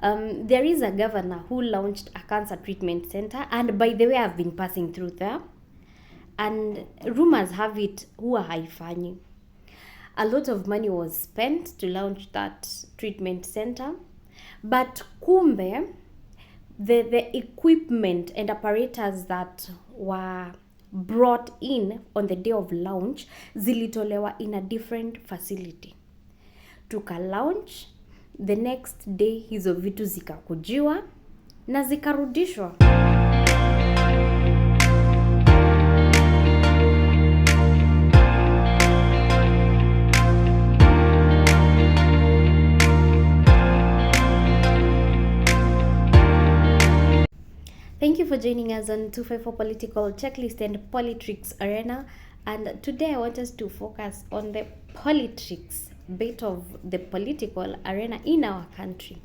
There is a governor who launched a cancer treatment center, and by the way, I've been passing through there, and rumors have it huwa haifanyi. A lot of money was spent to launch that treatment center, but kumbe the equipment and apparatus that were brought in on the day of launch zilitolewa in a different facility. Tuka launch, the next day hizo vitu zikakujiwa na zikarudishwa. Thank you for joining us on 254 Political Checklist and Politricks Arena. And today I want us to focus on the politics bit of the political arena in our country.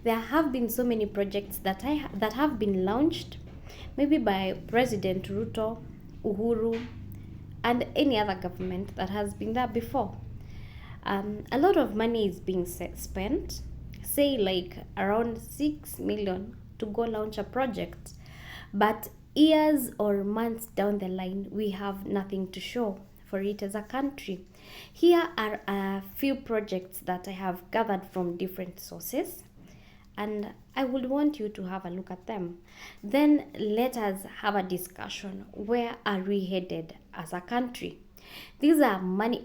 There have been so many projects that have been launched, maybe by President Ruto, Uhuru, and any other government that has been there before. A lot of money is being spent, say like around 6 million to go launch a project, but years or months down the line we have nothing to show for it as a country. Here are a few projects that I have gathered from different sources, and I would want you to have a look at them. Then let us have a discussion. Where are we headed as a country? These are money,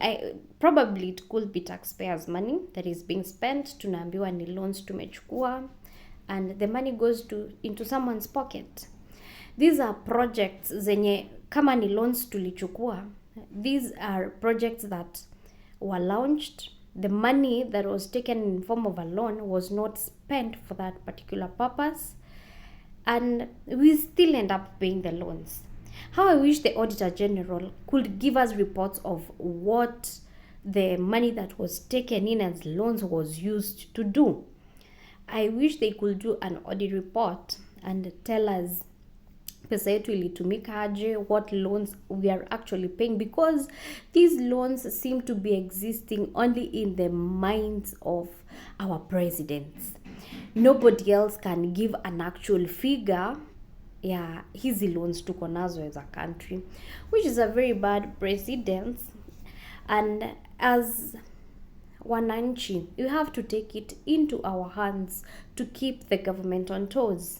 probably it could be taxpayers' money that is being spent. Tunaambiwa ni loans tumechukua, and the money goes into someone's pocket. These are projects zenye kama ni loans tulichukua. These are projects that were launched. The money that was taken in form of a loan was not spent for that particular purpose, and we still end up paying the loans. How I wish the Auditor General could give us reports of what the money that was taken in as loans was used to do. I wish they could do an audit report and tell us pesa yetu ilitumika aje, what loans we are actually paying, because these loans seem to be existing only in the minds of our presidents. Nobody else can give an actual figure. Yeah, hizi loans tuko nazo as a country, which is a very bad precedent. And as wananchi, you have to take it into our hands to keep the government on toes.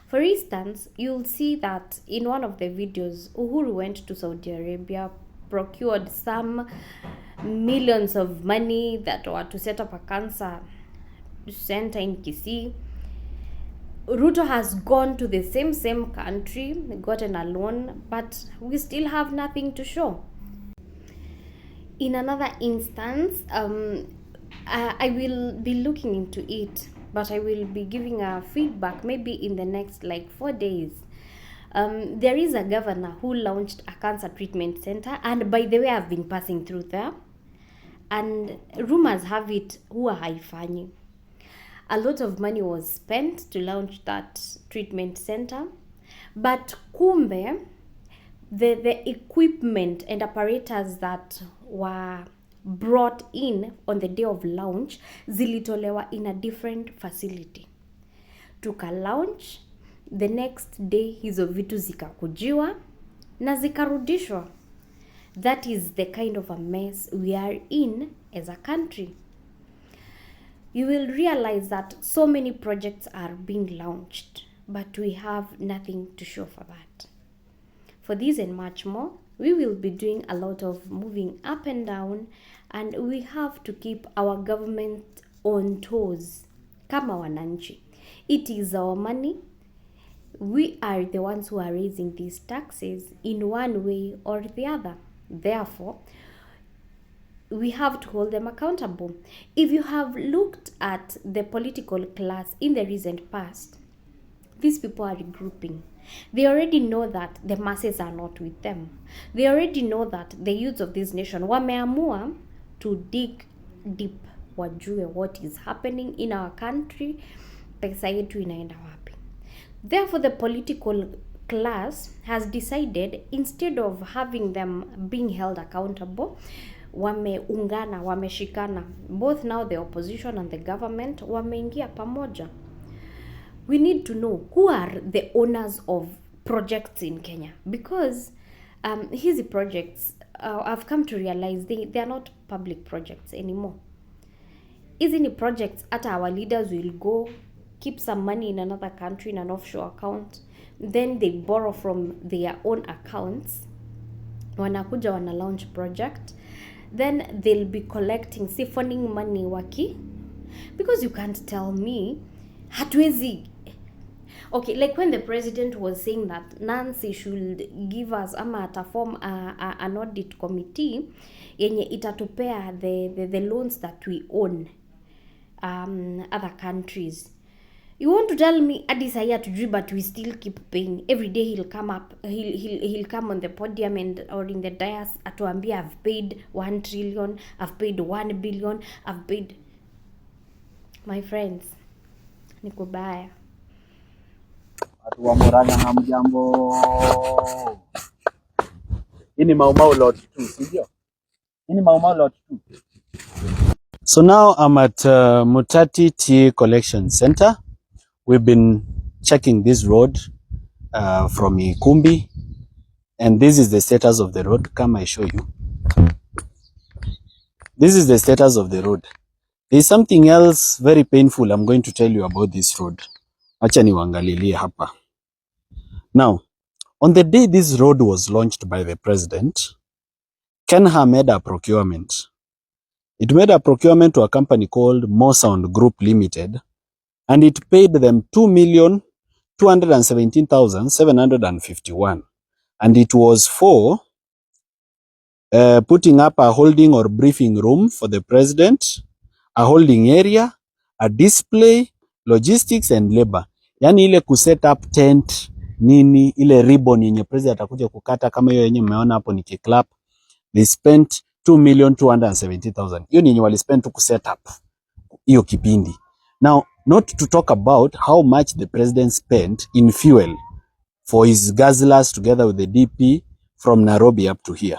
For instance, you'll see that in one of the videos, Uhuru went to Saudi Arabia, procured some millions of money that were to set up a cancer center in Kisii. Ruto has gone to the same country, gotten a loan, but we still have nothing to show. In another instance, I will be looking into it, but I will be giving a feedback maybe in the next 4 days. There is a governor who launched a cancer treatment center, and by the way, I've been passing through there, and rumors have it huwa haifanyi. A lot of money was spent to launch that treatment center, but kumbe the equipment and apparatus that were brought in on the day of launch zilitolewa in a different facility. Tuka launch, the next day hizo vitu zikakujiwa na zikarudishwa. That is the kind of a mess we are in as a country. You will realize that so many projects are being launched, but we have nothing to show for that. For this and much more, we will be doing a lot of moving up and down, and we have to keep our government on toes. Kama wananchi, it is our money. We are the ones who are raising these taxes in one way or the other. Therefore, we have to hold them accountable. If you have looked at the political class in the recent past, these people are regrouping. They already know that the masses are not with them. They already know that the youth of this nation wameamua to dig deep, wajue what is happening in our country, pesa yetu inaenda wapi. Therefore, the political class has decided, instead of having them being held accountable, wameungana, wameshikana. Both now the opposition and the government wameingia pamoja. We need to know who are the owners of projects in Kenya, because hizi projects I've come to realize they are not public projects anymore. Hizi ni projects hata our leaders will go keep some money in another country in an offshore account, then they borrow from their own accounts, wanakuja wana launch project, then they'll be collecting, siphoning money because you can't tell me hatuwezi. Okay, like when the president was saying that Nancy should give us form an audit committee yenye itatupea the loans that we own other countries. You want to tell me Addis Ayatu, but we still keep paying? Every day he'll come on the podium or in the dais atuambia I've paid 1 trillion, I've paid 1 billion, I've paid. My friends, nikubaya. Watu wa Murang'a hamjambo. Hii ni Maumau lot 2, sivyo? Hii ni Maumau lot 2. So now I'm at Mutati Tea Collection Center. We've been checking this road from Ikumbi, and this is the status of the road. Come, I show you. This is the status of the road. There's something else very painful I'm going to tell you about this road. Acha niwaangalilie hapa. Now, on the day this road was launched by the president, Kenha made a procurement. It made a procurement to a company called Mosound Group Limited, and it paid them 2,217,751. And it was for putting up a holding or briefing room for the president, a holding area, a display, logistics and labor. Yani ile kuset up tent, nini, ile ribbon yenye president atakuja kukata kama hiyo yenye mmeona hapo ni kiklap. They spent 2,270,000. Hiyo ni yenye wali spend to kuset up hiyo kipindi. Now, not to talk about how much the president spent in fuel for his guzzlers together with the DP from Nairobi up to here.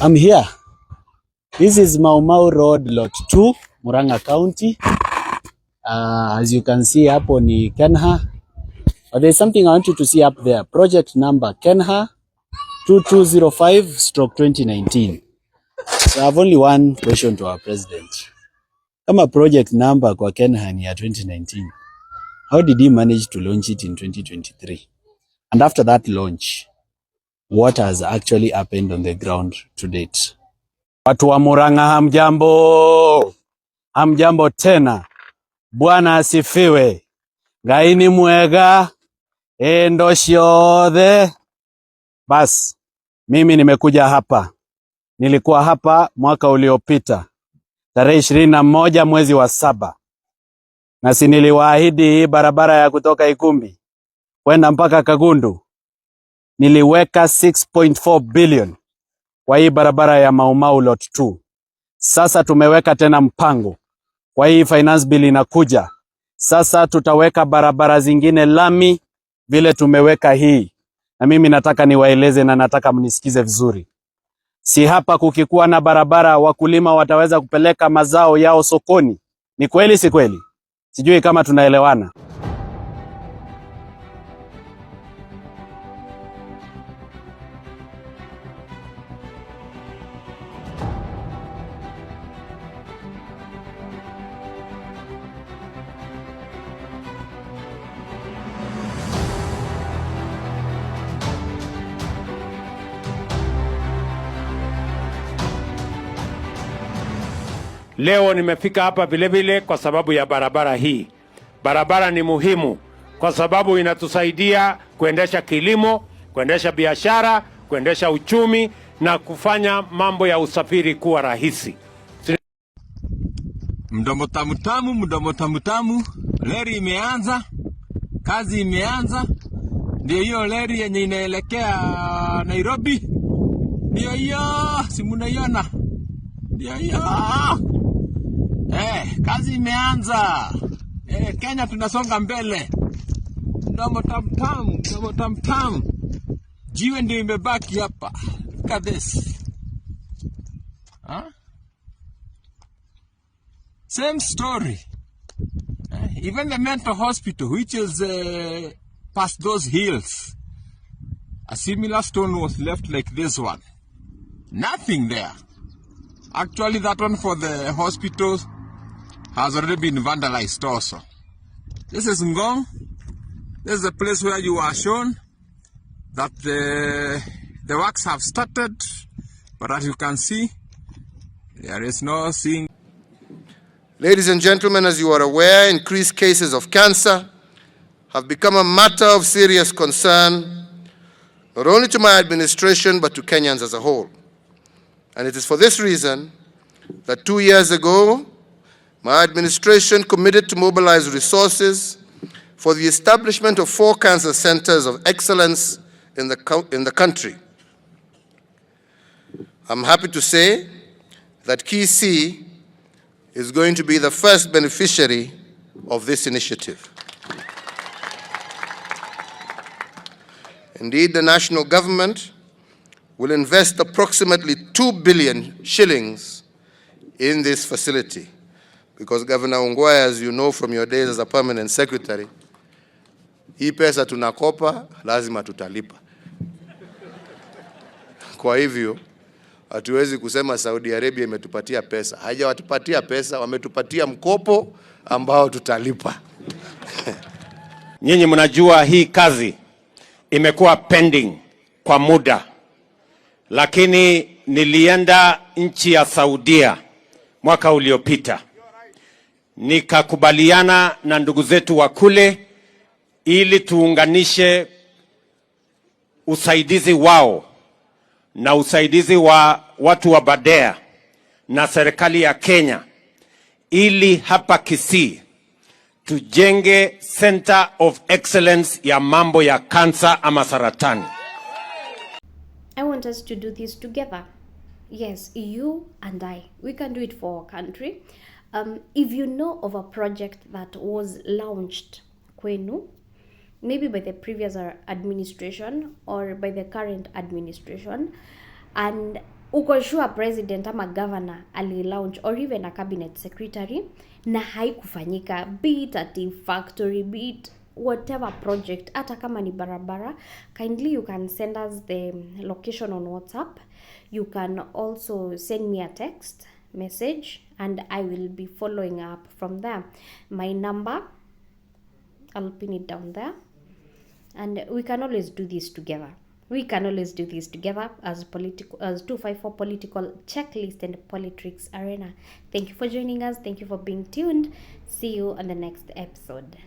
I'm here. This is Maumau Road Lot 2, Murang'a County. As you can see, hapo ni Kenha. But there's something I want you to see up there. Project number Kenha 2205/2019. So I have only one question to our president. Kama project number kwa Kenha ni ya 2019, how did he manage to launch it in 2023? And after that launch, what has actually happened on the ground to date? Watu wa Murang'a hamjambo. Hamjambo tena. Bwana asifiwe. Ngai ni mwega. Endo ciothe. Bas, mimi nimekuja hapa. Nilikuwa hapa mwaka uliopita, tarehe 21 mwezi wa 7. Na si niliwaahidi hii barabara ya kutoka Ikumbi kwenda mpaka Kagundu. Niliweka 6.4 billion kwa hii barabara ya Maumau Lot 2. Sasa tumeweka tena mpango. Kwa hii finance bill inakuja. Sasa tutaweka barabara zingine lami vile tumeweka hii. Na mimi nataka niwaeleze na nataka mnisikize vizuri. Si hapa kukikuwa na barabara wakulima wataweza kupeleka mazao yao sokoni. Ni kweli si kweli? Sijui kama tunaelewana. Leo nimefika hapa vile kwa sababu ya barabara hii. Barabara ni muhimu kwa sababu inatusaidia kuendesha kilimo, kuendesha biashara, kuendesha uchumi na kufanya mambo ya usafiri kuwa rahisi. Mdomo tamu tamu, leri imeanza, kazi imeanza. Ndio hiyo leri yenye inaelekea Nairobi. Ndio hiyo, si mnaiona? Ndio hiyo. Kazi imeanza. Kenya tunasonga mbele. Mdomo tamu. Jiwe ndio imebaki hapa. Look at this. Huh? Same story. Even the mental hospital, which is past those hills, a similar stone was left like this one. Nothing there. Actually, that one for the hospital has already been vandalized also. This is Ngong. This is the place where you are shown that the works have started, but as you can see, there is no seeing. Ladies and gentlemen, as you are aware, increased cases of cancer have become a matter of serious concern, not only to my administration, but to Kenyans as a whole. And it is for this reason that 2 years ago, my administration committed to mobilize resources for the establishment of 4 cancer centers of excellence in the country. I'm happy to say that Kisii is going to be the first beneficiary of this initiative. Indeed, the national government will invest approximately 2 billion shillings in this facility, because Governor Ongwae, as you know from your days as a permanent secretary, hii pesa tunakopa lazima tutalipa. Kwa hivyo hatuwezi kusema Saudi Arabia imetupatia pesa. Hajawatupatia pesa, wametupatia mkopo ambao tutalipa. Nyinyi mnajua hii kazi imekuwa pending kwa muda, lakini nilienda nchi ya Saudia mwaka uliopita, nikakubaliana na ndugu zetu wa kule ili tuunganishe usaidizi wao na usaidizi wa watu wa Badea na serikali ya Kenya, ili hapa Kisii tujenge Center of Excellence ya mambo ya cancer ama saratani. I want us to do this together. Yes, you and I. We can do it for our country. If you know of a project that was launched kwenu, maybe by the previous administration or by the current administration, and uko sure president ama governor ali launch, or even a cabinet secretary, na haikufanyika, be it at a factory, be it whatever project, hata kama ni barabara, kindly you can send us the location on WhatsApp. You can also send me a text message and I will be following up from there. My number, I'll pin it down there, and we can always do this together. We can always do this together as 254 Political Checklist and Politricks Arena. Thank you for joining us. Thank you for being tuned. See you on the next episode.